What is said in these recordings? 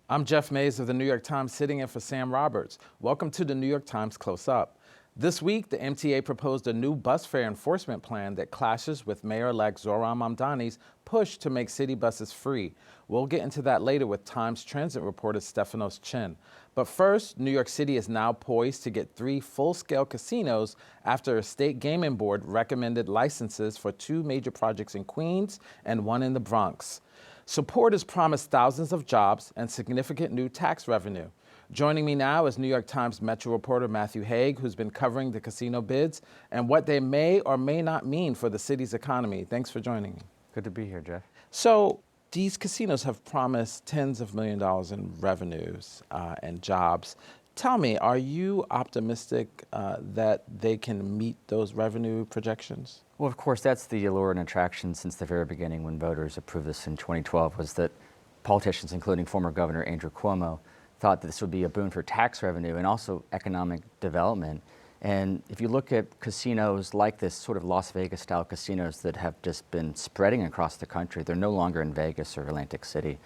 I'm Jeff Mays of the New York Times, sitting in for Sam Roberts. Welcome to the New York Times Close Up. This week, the MTA proposed a new bus fare enforcement plan that clashes with Mayor-elect Zohran Mamdani's push to make city buses free. We'll get into that later with Times Transit reporter Stefanos Chen. But first, New York City is now poised to get 3 full-scale casinos after a state gaming board recommended licenses for 2 major projects in Queens and 1 in the Bronx. Supporters promised thousands of jobs and significant new tax revenue. Joining me now is New York Times Metro reporter Matthew Haag, who's been covering the casino bids and what they may or may not mean for the city's economy. Thanks for joining me. Good to be here, Jeff. So these casinos have promised tens of millions of dollars in revenues and jobs. Tell me, are you optimistic that they can meet those revenue projections? Well, of course, that's the allure and attraction since the very beginning when voters approved this in 2012, was that politicians, including former Governor Andrew Cuomo, thought that this would be a boon for tax revenue and also economic development. And if you look at casinos like this, sort of Las Vegas-style casinos that have just been spreading across the country, they're no longer in Vegas or Atlantic City.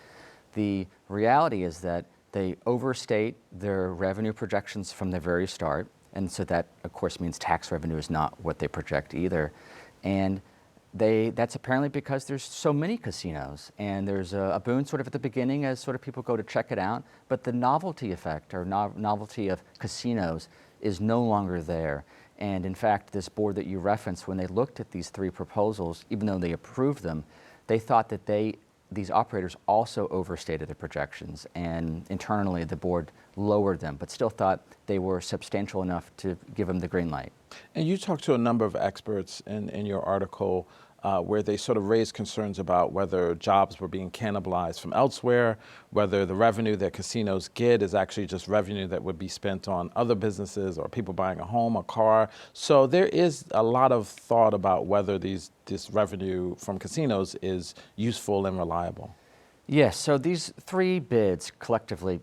The reality is that they overstate their revenue projections from the very start, and so that, of course, means tax revenue is not what they project either. And that's apparently because there's so many casinos, and there's a boom sort of at the beginning as sort of people go to check it out, but the novelty effect or novelty of casinos is no longer there. And in fact, this board that you referenced, when they looked at these 3 proposals, even though they approved them, they thought that these operators also overstated their projections, and internally the board lowered them, but still thought they were substantial enough to give them the green light. And you talked to a number of experts in your article where they sort of raised concerns about whether jobs were being cannibalized from elsewhere, whether the revenue that casinos get is actually just revenue that would be spent on other businesses or people buying a home, a car. So there is a lot of thought about whether this revenue from casinos is useful and reliable. Yes, so these 3 bids collectively,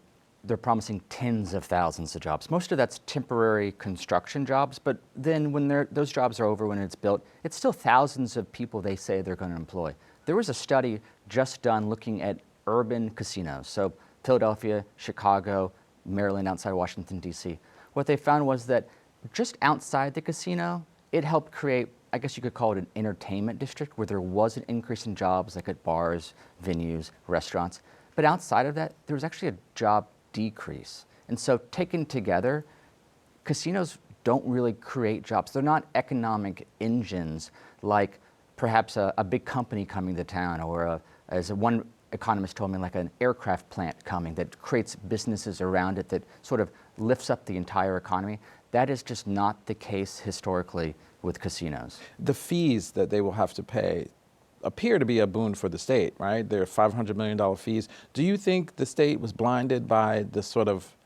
they're promising tens of thousands of jobs. Most of that's temporary construction jobs, but then when those jobs are over, when it's built, it's still thousands of people they say they're going to employ. There was a study just done looking at urban casinos, so Philadelphia, Chicago, Maryland, outside Washington, D.C. What they found was that just outside the casino, it helped create, I guess you could call it an entertainment district, where there was an increase in jobs, like at bars, venues, restaurants. But outside of that, there was actually a job decrease. And so taken together, casinos don't really create jobs. They're not economic engines like perhaps a big company coming to town, or as one economist told me, like an aircraft plant coming that creates businesses around it that sort of lifts up the entire economy. That is just not the case historically with casinos. The fees that they will have to pay appear to be a boon for the state, right? They're $500 million fees. Do you think the state was blinded by the sort of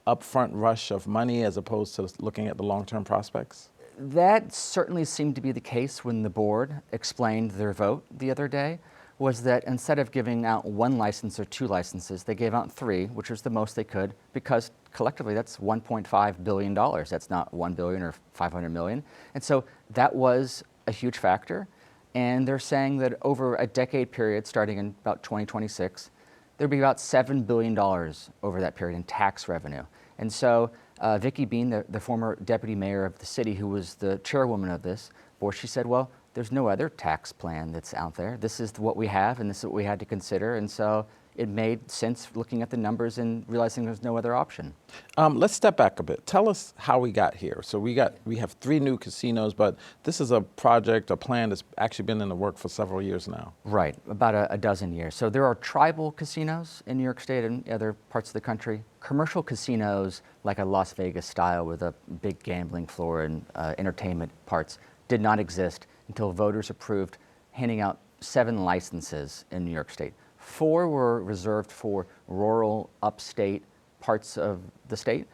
upfront rush of money as opposed to looking at the long-term prospects? That certainly seemed to be the case when the board explained their vote the other day, was that instead of giving out 1 license or 2 licenses, they gave out 3, which was the most they could, because collectively that's $1.5 billion. That's not $1 billion or $500 million. And so that was a huge factor. And they're saying that over a decade period, starting in about 2026, there'll be about $7 billion over that period in tax revenue. And so Vicki Bean, the former deputy mayor of the city, who was the chairwoman of this board, she said, well, there's no other tax plan that's out there. This is what we have, and this is what we had to consider. And so it made sense looking at the numbers and realizing there's no other option. Let's step back a bit. Tell us how we got here. So we have 3 new casinos, but this is a project, a plan that's actually been in the work for several years now. Right, about a dozen years. So there are tribal casinos in New York State and other parts of the country. Commercial casinos, like a Las Vegas style with a big gambling floor and entertainment parts, did not exist until voters approved handing out 7 licenses in New York State. 4 were reserved for rural, upstate parts of the state,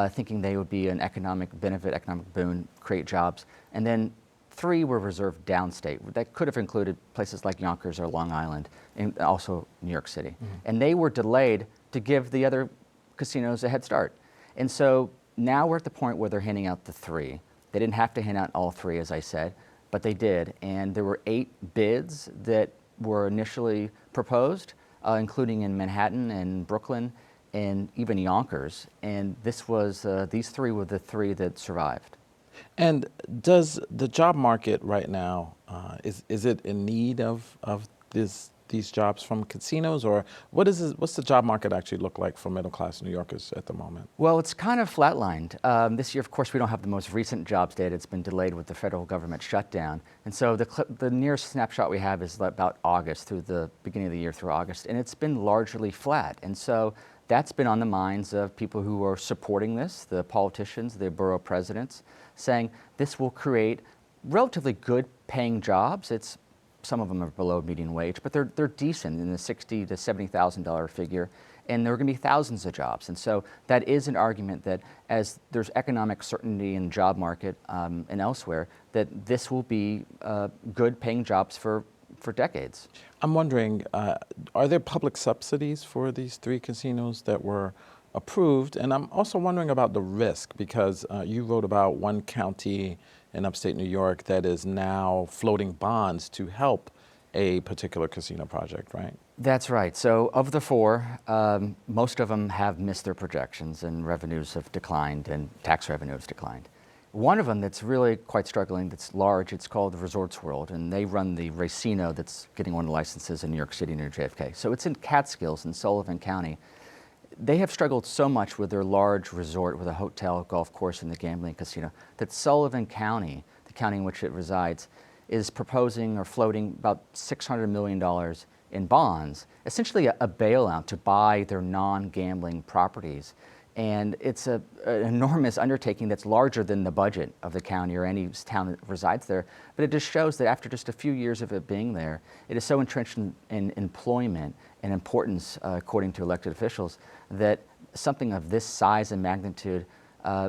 thinking they would be an economic benefit, economic boon, create jobs. And then 3 were reserved downstate. That could have included places like Yonkers or Long Island, and also New York City. Mm-hmm. And they were delayed to give the other casinos a head start. And so now we're at the point where they're handing out the 3. They didn't have to hand out all 3, as I said, but they did. And there were 8 bids that were initially proposed. including in Manhattan and Brooklyn and even Yonkers. And this was, these three were the three that survived. And does the job market right now, is it in need of these jobs from casinos, or what's the job market actually look like for middle-class New Yorkers at the moment? Well, it's kind of flatlined. This year, of course, we don't have the most recent jobs data. It's been delayed with the federal government shutdown. And so the nearest snapshot we have is about August, through the beginning of the year through August, and it's been largely flat. And so that's been on the minds of people who are supporting this, the politicians, the borough presidents, saying this will create relatively good paying jobs. Some of them are below median wage, but they're decent in the $60,000 to $70,000 figure, and there are going to be thousands of jobs. And so that is an argument that as there's economic certainty in the job market and elsewhere, that this will be good paying jobs for decades. I'm wondering, are there public subsidies for these three casinos that were approved? And I'm also wondering about the risk, because you wrote about one county in upstate New York that is now floating bonds to help a particular casino project, right? That's right. So of the four, most of them have missed their projections and revenues have declined and tax revenue has declined. One of them that's really quite struggling, that's large, it's called the Resorts World, and they run the Racino that's getting one of the licenses in New York City near JFK. So it's in Catskills in Sullivan County. They have struggled so much with their large resort with a hotel, golf course, and the gambling casino that Sullivan County, the county in which it resides, is proposing or floating about $600 million in bonds, essentially a bailout to buy their non-gambling properties. And it's an enormous undertaking that's larger than the budget of the county or any town that resides there. But it just shows that after just a few years of it being there, it is so entrenched in employment and importance, according to elected officials, that something of this size and magnitude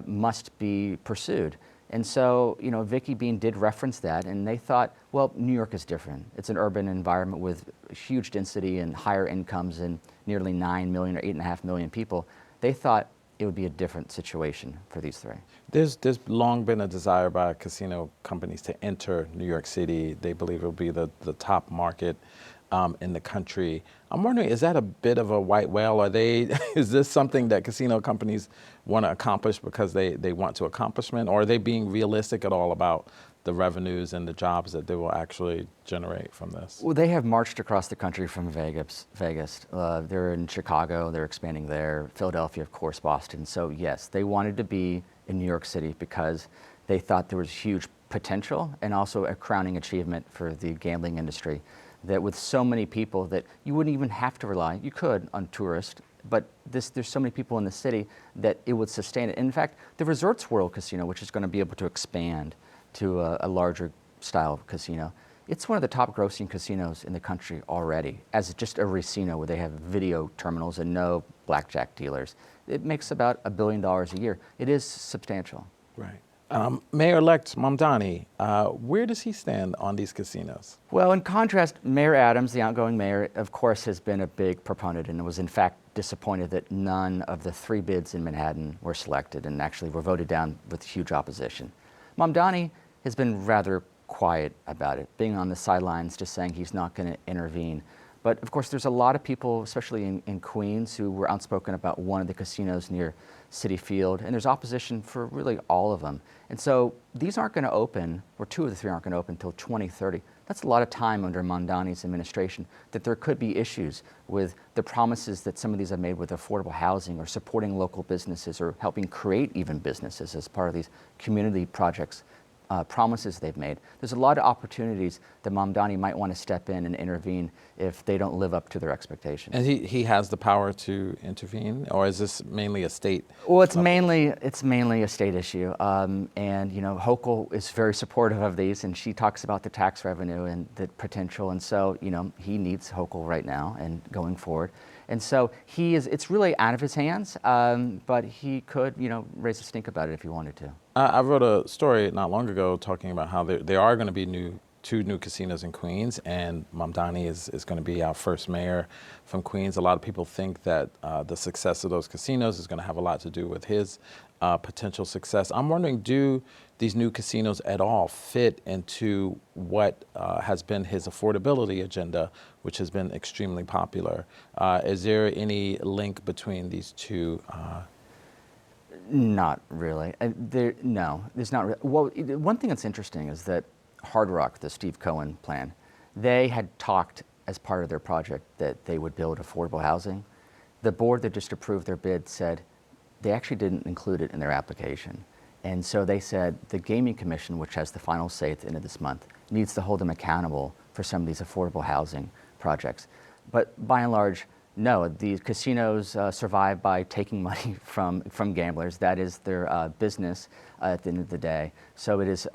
must be pursued. And so, you know, Vicky Bean did reference that, and they thought, well, New York is different. It's an urban environment with huge density and higher incomes and nearly 9 million or 8.5 million people. They thought it would be a different situation for these three. There's long been a desire by casino companies to enter New York City. They believe it will be the top market in the country. I'm wondering, is that a bit of a white whale? Is this something that casino companies want to accomplish because they want to accomplishment, or are they being realistic at all about the revenues and the jobs that they will actually generate from this? Well, they have marched across the country from Vegas. They're in Chicago, they're expanding there, Philadelphia, of course, Boston. So yes, they wanted to be in New York City because they thought there was huge potential and also a crowning achievement for the gambling industry, that with so many people that you wouldn't even have to rely, you could, on tourists, but there's so many people in the city that it would sustain it. In fact, the Resorts World Casino, which is going to be able to expand to a larger style of casino, it's one of the top grossing casinos in the country already, as just a Racino where they have video terminals and no blackjack dealers. It makes about $1 billion a year. It is substantial. Right. Mayor-elect Mamdani, where does he stand on these casinos? Well, in contrast, Mayor Adams, the outgoing mayor, of course, has been a big proponent and was in fact disappointed that none of the three bids in Manhattan were selected and actually were voted down with huge opposition. Mamdani has been rather quiet about it, being on the sidelines, just saying he's not going to intervene. But of course, there's a lot of people, especially in Queens, who were outspoken about one of the casinos near Citi Field, and there's opposition for really all of them. And so these aren't going to open, or two of the three aren't going to open until 2030. That's a lot of time under Mamdani's administration, that there could be issues with the promises that some of these have made with affordable housing or supporting local businesses or helping create even businesses as part of these community projects. Promises they've made. There's a lot of opportunities that Mamdani might want to step in and intervene if they don't live up to their expectations. And he has the power to intervene, or is this mainly a state? Well, it's mainly a state issue, and you know, Hochul is very supportive of these, and she talks about the tax revenue and the potential, and so you know, he needs Hochul right now and going forward. And so it's really out of his hands, but he could, you know, raise a stink about it if he wanted to. I wrote a story not long ago talking about how there are going to be new two new casinos in Queens, and Mamdani is going to be our first mayor from Queens. A lot of people think that the success of those casinos is going to have a lot to do with his potential success. I'm wondering, do these new casinos at all fit into what has been his affordability agenda, which has been extremely popular? Is there any link between these two? Not really. No, there's not. Well, one thing that's interesting is that Hard Rock, the Steve Cohen plan, they had talked as part of their project that they would build affordable housing. The board that just approved their bid said they actually didn't include it in their application. And so they said the Gaming Commission, which has the final say at the end of this month, needs to hold them accountable for some of these affordable housing projects. But by and large, no, the casinos survive by taking money from gamblers. That is their business at the end of the day. So it is,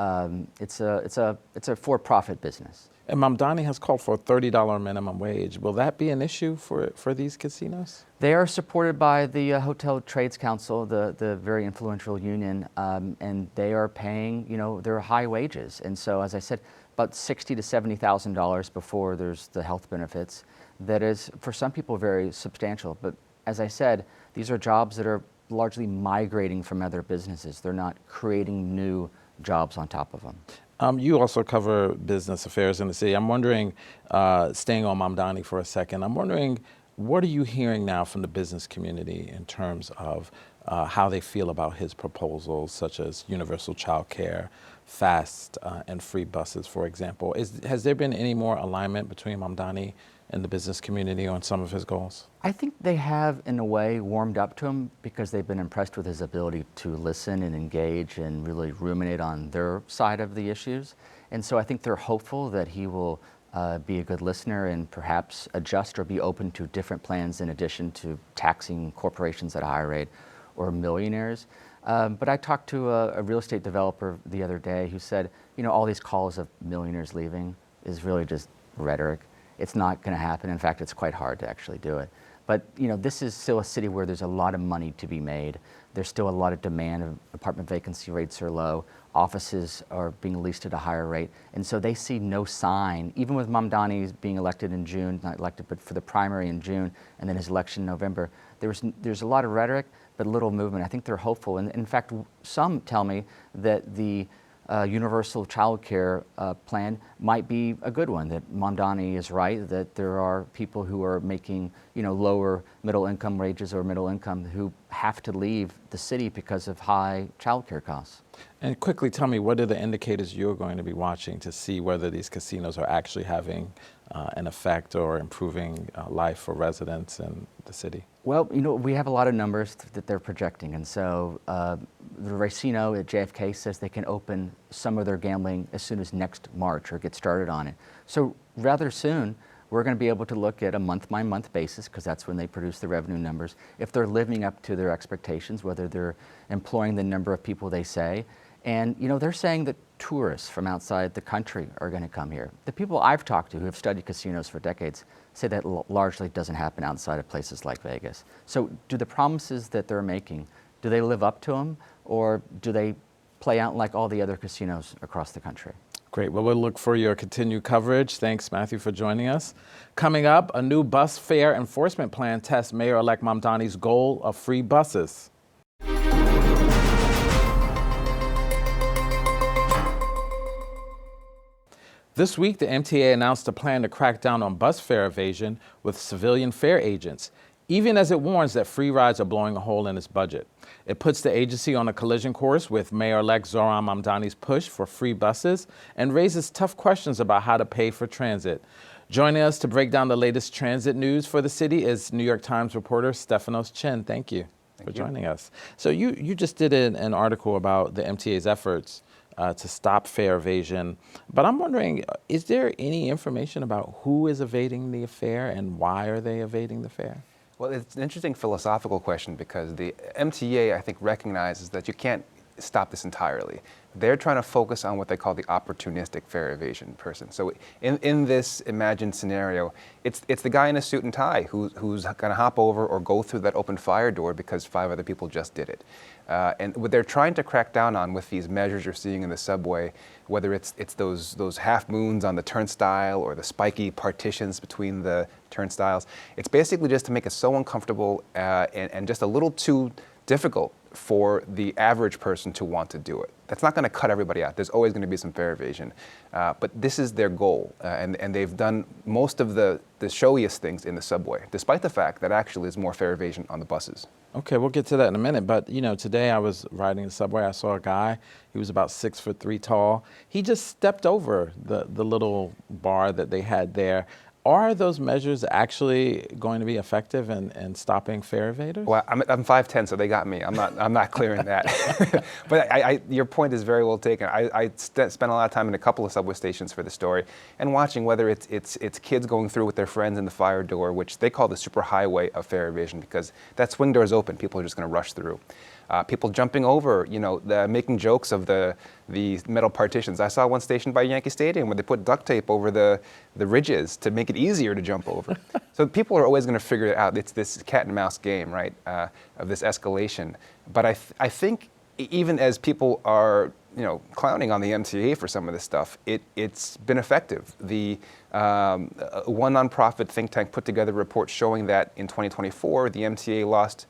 it's a for-profit business. And Mamdani has called for a $30 minimum wage. Will that be an issue for these casinos? They are supported by the Hotel Trades Council, the very influential union, and they are paying, their high wages. And so, as I said, about $60,000 to $70,000 before there's the health benefits. That is, for some people, very substantial. But as I said, these are jobs that are largely migrating from other businesses. They're not creating new jobs on top of them. You also cover business affairs in the city. I'm wondering, staying on Mamdani for a second, I'm wondering, what are you hearing now from the business community in terms of how they feel about his proposals, such as universal child care, fast and free buses, for example? Has there been any more alignment between Mamdani and the business community on some of his goals? I think they have, in a way, warmed up to him because they've been impressed with his ability to listen and engage and really ruminate on their side of the issues. And so I think they're hopeful that he will be a good listener and perhaps adjust or be open to different plans in addition to taxing corporations at a higher rate or millionaires. But I talked to a real estate developer the other day who said, all these calls of millionaires leaving is really just rhetoric. It's not going to happen. In fact, it's quite hard to actually do it. But this is still a city where there's a lot of money to be made. There's still a lot of demand. Apartment vacancy rates are low. Offices are being leased at a higher rate. And so they see no sign, even with Mamdani being elected in June, not elected, but for the primary in June, and then his election in November, there's a lot of rhetoric, but little movement. I think they're hopeful. And in fact, some tell me that the universal child care plan might be a good one, that Mamdani is right, that there are people who are making lower middle income wages or middle income who have to leave the city because of high child care costs. And quickly tell me, what are the indicators you're going to be watching to see whether these casinos are actually having an effect or improving life for residents in the city? Well, we have a lot of numbers that they're projecting. And so the Racino at JFK says they can open some of their gambling as soon as next March or get started on it. So rather soon, we're going to be able to look at a month-by-month basis, because that's when they produce the revenue numbers, if they're living up to their expectations, whether they're employing the number of people they say. And they're saying that tourists from outside the country are going to come here. The people I've talked to who have studied casinos for decades say that largely doesn't happen outside of places like Vegas. So do the promises that they're making, do they live up to them, or do they play out like all the other casinos across the country? Great. Well, we'll look for your continued coverage. Thanks, Matthew, for joining us. Coming up, a new bus fare enforcement plan tests Mayor-elect Mamdani's goal of free buses. This week, the MTA announced a plan to crack down on bus fare evasion with civilian fare agents, even as it warns that free rides are blowing a hole in its budget. It puts the agency on a collision course with Mayor-elect Zohran Mamdani's push for free buses and raises tough questions about how to pay for transit. Joining us to break down the latest transit news for the city is New York Times reporter Stefanos Chen. Thank you for joining us. So you just did an article about the MTA's efforts to stop fare evasion. But I'm wondering, is there any information about who is evading the fare and why are they evading the fare? Well, it's an interesting philosophical question because the MTA, I think, recognizes that you can't stop this entirely. They're trying to focus on what they call the opportunistic fare evasion person. So in this imagined scenario, it's the guy in a suit and tie who's going to hop over or go through that open fire door because 5 other people just did it. And what they're trying to crack down on with these measures you're seeing in the subway, whether it's those half moons on the turnstile or the spiky partitions between the turnstiles, it's basically just to make it so uncomfortable and just a little too difficult for the average person to want to do it. That's not going to cut everybody out. There's always going to be some fare evasion. But this is their goal. And they've done most of the showiest things in the subway, despite the fact that actually there's more fare evasion on the buses. Okay, we'll get to that in a minute. But, you know, today I was riding the subway. I saw a guy. He was about 6'3" tall. He just stepped over the little bar that they had there. Are those measures actually going to be effective in stopping fare evaders? Well, I'm 5'10", so they got me. I'm not clearing that. But your point is very well taken. I spent a lot of time in a couple of subway stations for the story, and watching whether it's kids going through with their friends in the fire door, which they call the superhighway of fare evasion, because that swing door is open. People are just going to rush through. People jumping over, making jokes of the metal partitions. I saw one station by Yankee Stadium where they put duct tape over the ridges to make it easier to jump over. So people are always going to figure it out. It's this cat and mouse game, right, of this escalation. But I think even as people are, clowning on the MTA for some of this stuff, it's been effective. The one nonprofit think tank put together a report showing that in 2024, the MTA lost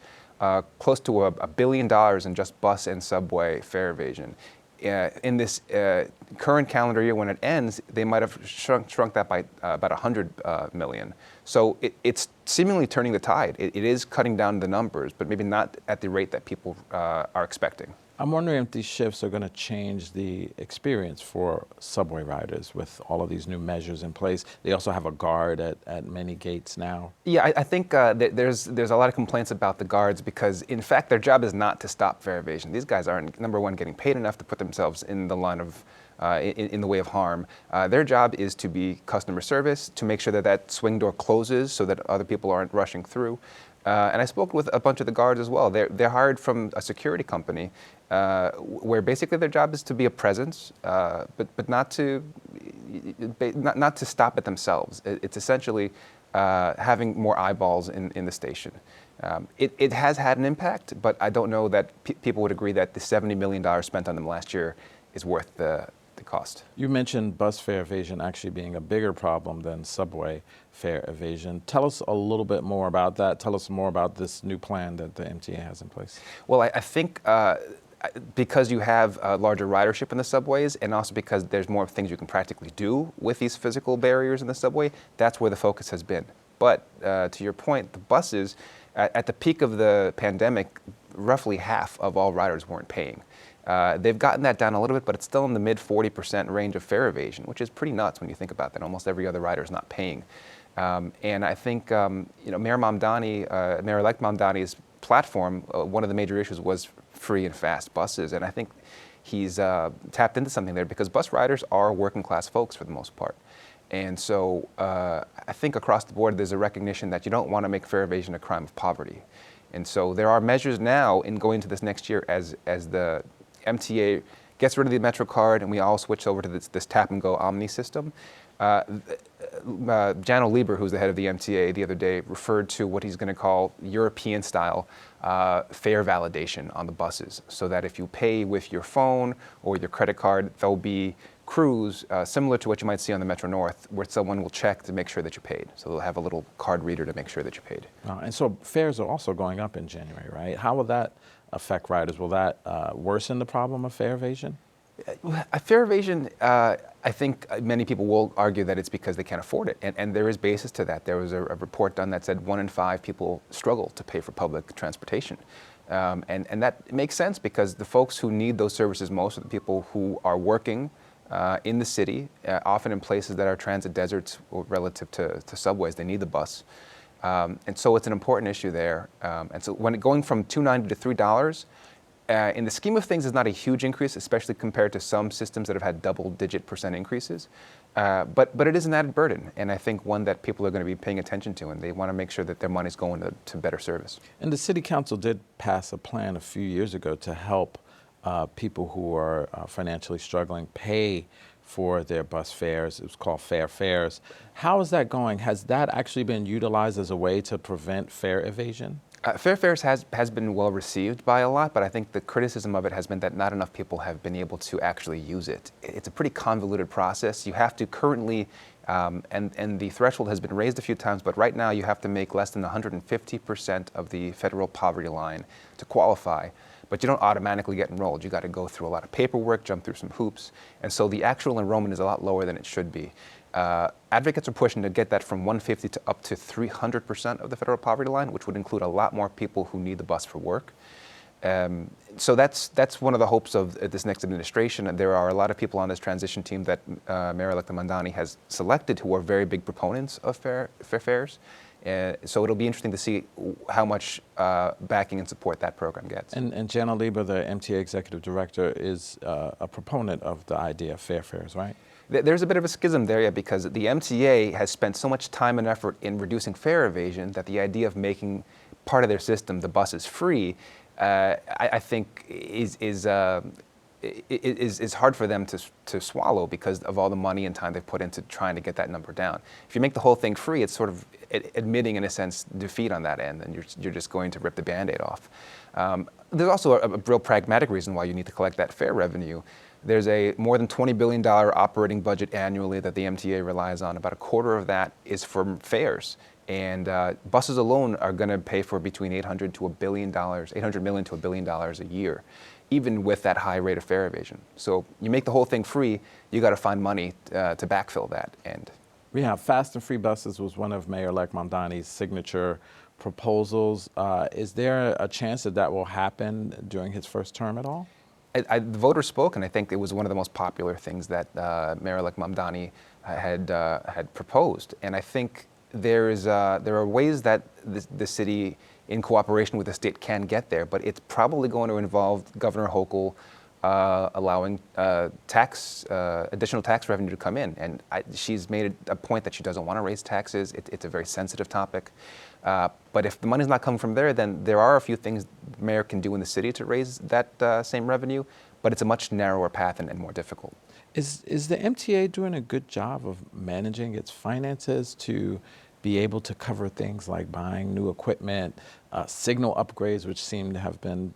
close to $1 billion in just bus and subway fare evasion. In this current calendar year, when it ends, they might have shrunk that by about 100 million. So it's seemingly turning the tide. It is cutting down the numbers, but maybe not at the rate that people are expecting. I'm wondering if these shifts are going to change the experience for subway riders with all of these new measures in place. They also have a guard at many gates now. Yeah, I think there's a lot of complaints about the guards because, in fact, their job is not to stop fare evasion. These guys aren't, number one, getting paid enough to put themselves in the line of in the way of harm. Their job is to be customer service, to make sure that that swing door closes so that other people aren't rushing through. And I spoke with a bunch of the guards as well. They're hired from a security company where basically their job is to be a presence, but not to stop it themselves. It's essentially having more eyeballs in the station. It has had an impact, but I don't know that people would agree that the $70 million spent on them last year is worth the cost. You mentioned bus fare evasion actually being a bigger problem than subway fare evasion. Tell us a little bit more about that. Tell us more about this new plan that the MTA has in place. Well, I think because you have a larger ridership in the subways, and also because there's more things you can practically do with these physical barriers in the subway, that's where the focus has been. But to your point, the buses, at the peak of the pandemic, roughly half of all riders weren't paying. They've gotten that down a little bit, but it's still in the mid 40% range of fare evasion, which is pretty nuts when you think about that. Almost every other rider is not paying. And I think Mayor-elect Mamdani's platform, one of the major issues was free and fast buses. And I think he's tapped into something there because bus riders are working class folks for the most part. And so I think across the board there's a recognition that you don't want to make fare evasion a crime of poverty. And so there are measures now in going into this next year as the MTA gets rid of the Metro card and we all switch over to this tap-and-go Omni system. Jano Lieber, who's the head of the MTA, the other day referred to what he's going to call European-style fare validation on the buses, so that if you pay with your phone or your credit card, there'll be crews similar to what you might see on the Metro North, where someone will check to make sure that you paid. So they'll have a little card reader to make sure that you paid. And so fares are also going up in January, right? How will that affect riders? Will that worsen the problem of fare evasion? Fare evasion, I think many people will argue that it's because they can't afford it, and there is basis to that. There was a report done that said 1 in 5 people struggle to pay for public transportation. And that makes sense because the folks who need those services most are the people who are working in the city, often in places that are transit deserts relative to subways. They need the bus. And so it's an important issue there. And so when going from $2.90 to $3, in the scheme of things, is not a huge increase, especially compared to some systems that have had double-digit % increases. But it is an added burden, and I think one that people are going to be paying attention to, and they want to make sure that their money's going to better service. And the City Council did pass a plan a few years ago to help people who are financially struggling pay for their bus fares. It was called Fair Fares. How is that going? Has that actually been utilized as a way to prevent fare evasion? Fair Fares has been well received by a lot, but I think the criticism of it has been that not enough people have been able to actually use it. It's a pretty convoluted process. You have to currently, and the threshold has been raised a few times, but right now you have to make less than 150% of the federal poverty line to qualify. But you don't automatically get enrolled. You got to go through a lot of paperwork, jump through some hoops, and so the actual enrollment is a lot lower than it should be. Advocates are pushing to get that from 150 to up to 300% of the federal poverty line, which would include a lot more people who need the bus for work. So that's one of the hopes of this next administration. And there are a lot of people on this transition team that Mayor-elect Mamdani has selected who are very big proponents of fair fares. So it'll be interesting to see how much backing and support that program gets. And Jana Lieber, the MTA executive director, is a proponent of the idea of fair fares, right? There's a bit of a schism there, yeah, because the MTA has spent so much time and effort in reducing fare evasion that the idea of making part of their system, the buses, free, I think is hard for them to swallow because of all the money and time they've put into trying to get that number down. If you make the whole thing free, it's sort of admitting, in a sense, defeat on that end, and you're just going to rip the Band-Aid off. There's also a real pragmatic reason why you need to collect that fare revenue. There's a more than $20 billion operating budget annually that the MTA relies on. About a quarter of that is from fares. And buses alone are going to pay for between $800 million to $1 billion a year, even with that high rate of fare evasion. So you make the whole thing free, you got to find money to backfill that end. We have fast and free buses was one of Mayor-elect Mamdani's signature proposals. Is there a chance that that will happen during his first term at all? The voters spoke, and I think it was one of the most popular things that Mayor-elect Mamdani had proposed. And I think there are ways that the city, in cooperation with the state, can get there, but it's probably going to involve Governor Hochul allowing additional tax revenue to come in. And she's made a point that she doesn't want to raise taxes. It's a very sensitive topic. But if the money's not coming from there, then there are a few things the mayor can do in the city to raise that same revenue, but it's a much narrower path and more difficult. Is the MTA doing a good job of managing its finances to be able to cover things like buying new equipment, signal upgrades, which seem to have been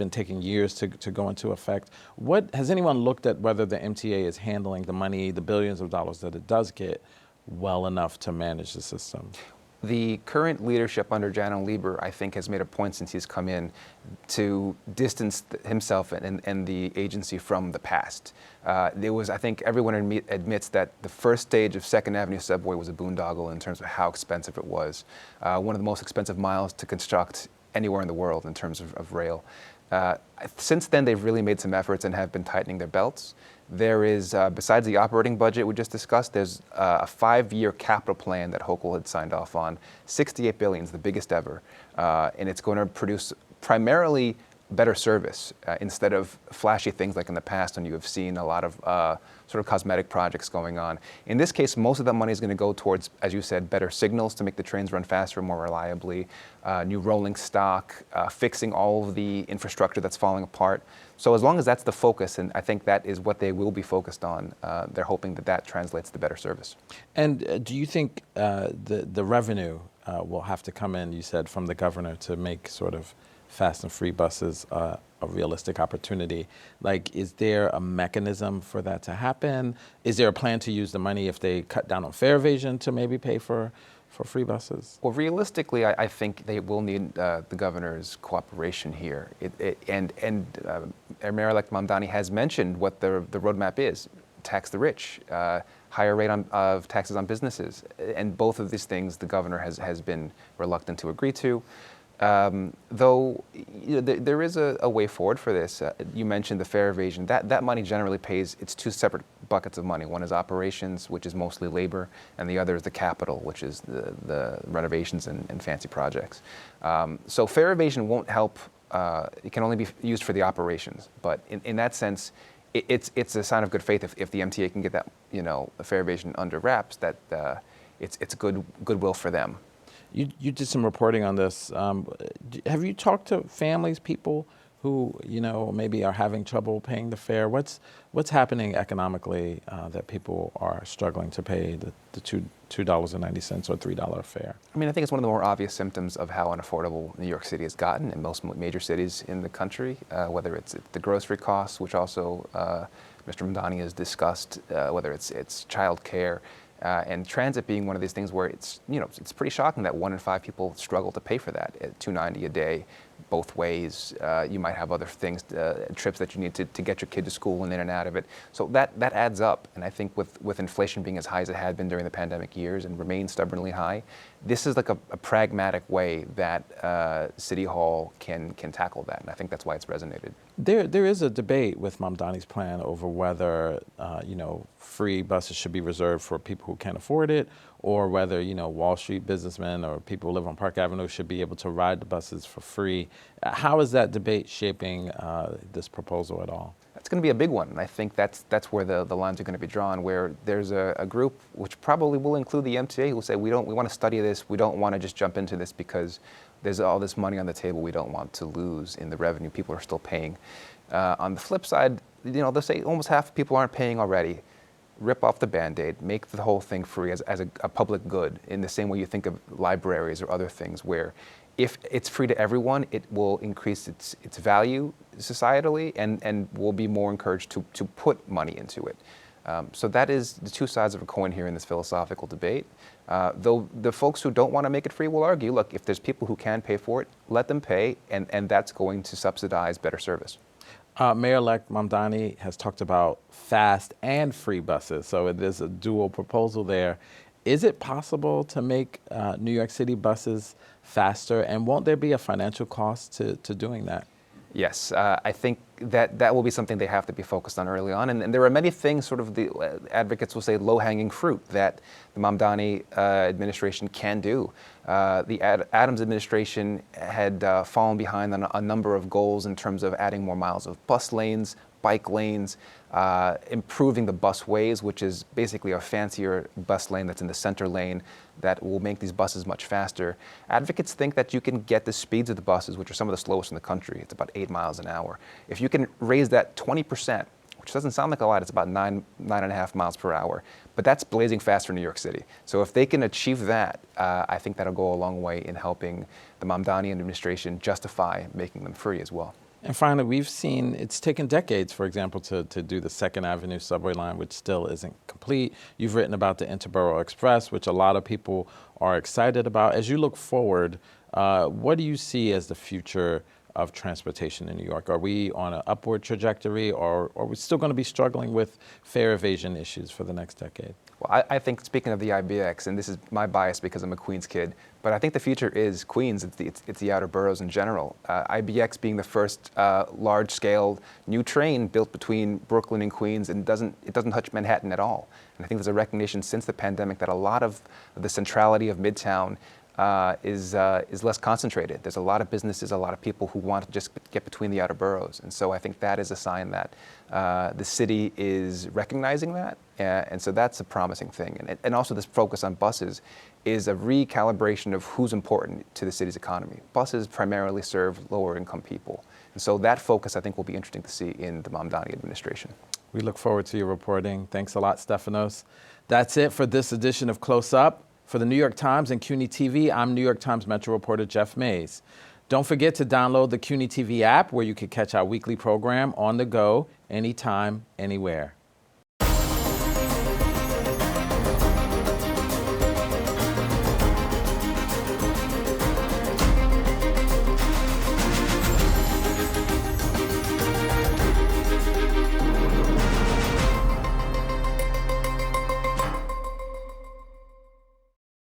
taking years to go into effect? What has anyone looked at whether the MTA is handling the money, the billions of dollars that it does get, well enough to manage the system? The current leadership under Jana Lieber, I think, has made a point since he's come in to distance himself and the agency from the past. I think everyone admits that the first stage of 2nd Avenue subway was a boondoggle in terms of how expensive it was. One of the most expensive miles to construct anywhere in the world in terms of rail. Since then, they've really made some efforts and have been tightening their belts. There is, besides the operating budget we just discussed, there's a 5-year capital plan that Hochul had signed off on. $68 billion is the biggest ever, and it's going to produce primarily better service instead of flashy things like in the past when you have seen a lot of sort of cosmetic projects going on. In this case, most of that money is going to go towards, as you said, better signals to make the trains run faster and more reliably, new rolling stock, fixing all of the infrastructure that's falling apart. So as long as that's the focus, and I think that is what they will be focused on, they're hoping that that translates to better service. And do you think the revenue will have to come in, you said, from the governor to make sort of fast and free buses a realistic opportunity? Like, is there a mechanism for that to happen? Is there a plan to use the money if they cut down on fare evasion to maybe pay for free buses? Well, realistically, I think they will need the governor's cooperation here. Mayor-elect Mamdani has mentioned what the roadmap is: tax the rich, higher rate of taxes on businesses, and both of these things the governor has been reluctant to agree to. Though there is a way forward for this. You mentioned the fare evasion. That money generally pays, it's two separate buckets of money. One is operations, which is mostly labor, and the other is the capital, which is the renovations and fancy projects. So fare evasion won't help. It can only be used for the operations. But in that sense, it's a sign of good faith if the MTA can get that, the fare evasion under wraps, that it's goodwill for them. You did some reporting on this. Have you talked to families, people who, maybe are having trouble paying the fare? What's happening economically that people are struggling to pay the $2.90 or $3 fare? I mean, I think it's one of the more obvious symptoms of how unaffordable New York City has gotten, and most major cities in the country, whether it's the grocery costs, which also Mr. Mamdani has discussed, whether it's childcare, and transit being one of these things where it's pretty shocking that 1 in 5 people struggle to pay for that at $2.90 a day, both ways. You might have other things, trips that you need to get your kid to school and in and out of it. So that adds up. And I think with inflation being as high as it had been during the pandemic years and remains stubbornly high, this is like a pragmatic way that City Hall can tackle that. And I think that's why it's resonated. There is a debate with Mamdani's plan over whether, free buses should be reserved for people who can't afford it, or whether, Wall Street businessmen or people who live on Park Avenue should be able to ride the buses for free. How is that debate shaping this proposal at all? That's going to be a big one, and I think that's where the lines are going to be drawn, where there's a group which probably will include the MTA who will say we want to study this, we don't want to just jump into this because there's all this money on the table we don't want to lose in the revenue people are still paying. On the flip side, they'll say almost half the people aren't paying already. Rip off the Band-Aid, make the whole thing free as a public good, in the same way you think of libraries or other things, where if it's free to everyone, it will increase its value societally and will be more encouraged to put money into it. So that is the two sides of a coin here in this philosophical debate. Though the folks who don't want to make it free will argue, look, if there's people who can pay for it, let them pay, and that's going to subsidize better service. Mayor-elect Mamdani has talked about fast and free buses, so there's a dual proposal there. Is it possible to make New York City buses faster, and won't there be a financial cost to doing that? Yes, I think that will be something they have to be focused on early on. And there are many things, sort of the advocates will say, low-hanging fruit that the Mamdani administration can do. The Adams administration had fallen behind on a number of goals in terms of adding more miles of bus lanes, bike lanes, improving the busways, which is basically a fancier bus lane that's in the center lane that will make these buses much faster. Advocates think that you can get the speeds of the buses, which are some of the slowest in the country. It's about 8 miles an hour. If you can raise that 20%, which doesn't sound like a lot, it's about 9.5 miles per hour, but that's blazing fast for New York City. So if they can achieve that, I think that'll go a long way in helping the Mamdani administration justify making them free as well. And finally, we've seen it's taken decades, for example, to do the 2nd Avenue subway line, which still isn't complete. You've written about the Interborough Express, which a lot of people are excited about. As you look forward, what do you see as the future of transportation in New York? Are we on an upward trajectory, or are we still going to be struggling with fare evasion issues for the next decade? Well, I think, speaking of the IBX, and this is my bias because I'm a Queens kid, but I think the future is Queens. It's the outer boroughs in general. IBX being the first large-scale new train built between Brooklyn and Queens, and it doesn't touch Manhattan at all. And I think there's a recognition since the pandemic that a lot of the centrality of Midtown is less concentrated. There's a lot of businesses, a lot of people who want to just get between the outer boroughs. And so I think that is a sign that the city is recognizing that. And so that's a promising thing. And also this focus on buses is a recalibration of who's important to the city's economy. Buses primarily serve lower income people. And so that focus, I think, will be interesting to see in the Mamdani administration. We look forward to your reporting. Thanks a lot, Stefanos. That's it for this edition of Close Up. For the New York Times and CUNY TV, I'm New York Times Metro reporter Jeff Mays. Don't forget to download the CUNY TV app, where you can catch our weekly program on the go, anytime, anywhere.